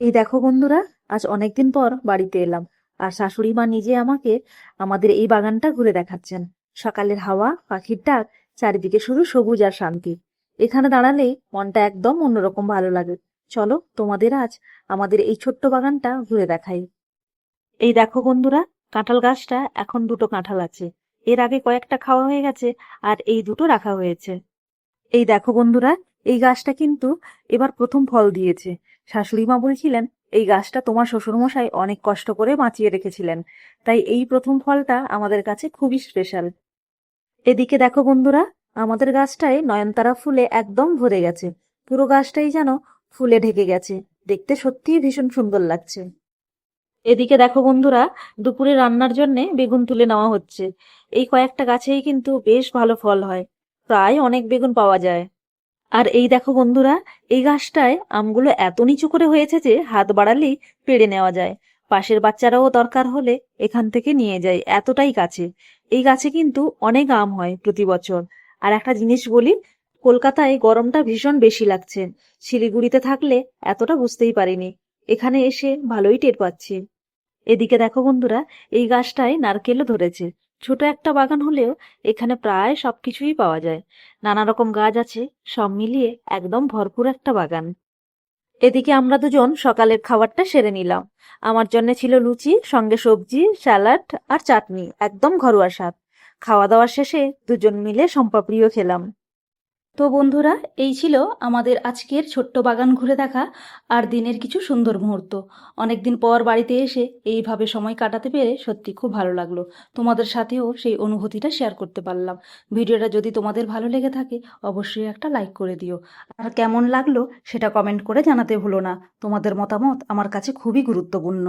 এই দেখো বন্ধুরা, আজ অনেকদিন পর বাড়িতে এলাম। আর শাশুড়ি মা নিজে আমাকে আমাদের এই বাগানটা ঘুরে দেখাচ্ছেন। সকালের হাওয়া, পাখির ডাক, চারিদিকে শুধু সবুজ আর শান্তি। এখানে দাঁড়ালেই মনটা একদম অন্যরকম ভালো লাগে। চলো তোমাদের আজ আমাদের এই ছোট্ট বাগানটা ঘুরে দেখাই। এই দেখো বন্ধুরা, কাঁঠাল গাছটা এখন দুটো কাঁঠাল আছে। এর আগে কয়েকটা খাওয়া হয়ে গেছে, আর এই দুটো রাখা হয়েছে। এই দেখো বন্ধুরা, এই গাছটা কিন্তু এবার প্রথম ফল দিয়েছে। শাশুড়ি মা বলছিলেন এই গাছটা তোমার শ্বশুরমশাই অনেক কষ্ট করে বাঁচিয়ে রেখেছিলেন, তাই এই প্রথম ফলটা আমাদের কাছে খুবই স্পেশাল। এদিকে দেখো বন্ধুরা, আমাদের গাছটায় নয়নতারা ফুলে একদম ভরে গেছে। পুরো গাছটাই যেন ফুলে ঢেকে গেছে। দেখতে সত্যিই ভীষণ সুন্দর লাগছে। এদিকে দেখো বন্ধুরা, দুপুরে রান্নার জন্য বেগুন তুলে নেওয়া হচ্ছে। এই কয়েকটা গাছেই কিন্তু বেশ ভালো ফল হয়, প্রায় অনেক বেগুন পাওয়া যায়। আর এই দেখো বন্ধুরা, এই গাছটায় আমগুলো এত নিচু করে হয়েছে যে হাত বাড়ালেই পেড়ে নেওয়া যায়। পাশের বাচ্চারাও দরকার হলে এখান থেকে নিয়ে যায়, এতটাই কাছে। এই গাছে কিন্তু অনেক আম হয় প্রতি বছর। আর একটা জিনিস বলি, কলকাতায় গরমটা ভীষণ বেশি লাগছে। শিলিগুড়িতে থাকলে এতটা বুঝতেই পারিনি, এখানে এসে ভালোই টের পাচ্ছি। এদিকে দেখো বন্ধুরা, এই গাছটায় নারকেলও ধরেছে। ছোট একটা বাগান হলেও এখানে প্রায় সবকিছুই পাওয়া যায়। নানা রকম গাছ আছে, সব মিলিয়ে একদম ভরপুর একটা বাগান। এদিকে আমরা দুজন সকালের খাবারটা সেরে নিলাম। আমার জন্য ছিল লুচি, সঙ্গে সবজি, স্যালাড আর চাটনি, একদম ঘরোয়া স্বাদ। খাওয়া দাওয়া শেষে দুজন মিলে শম্পাপড়িও খেলাম। তো বন্ধুরা, এই ছিল আমাদের আজকের ছোট্ট বাগান ঘুরে দেখা আর দিনের কিছু সুন্দর মুহূর্ত। অনেকদিন পর বাড়িতে এসে এইভাবে সময় কাটাতে পেরে সত্যি খুব ভালো লাগলো। তোমাদের সাথেও সেই অনুভূতিটা শেয়ার করতে পারলাম। ভিডিওটা যদি তোমাদের ভালো লেগে থাকে অবশ্যই একটা লাইক করে দিও। আর কেমন লাগলো সেটা কমেন্ট করে জানাতে ভুলো না। তোমাদের মতামত আমার কাছে খুবই গুরুত্বপূর্ণ।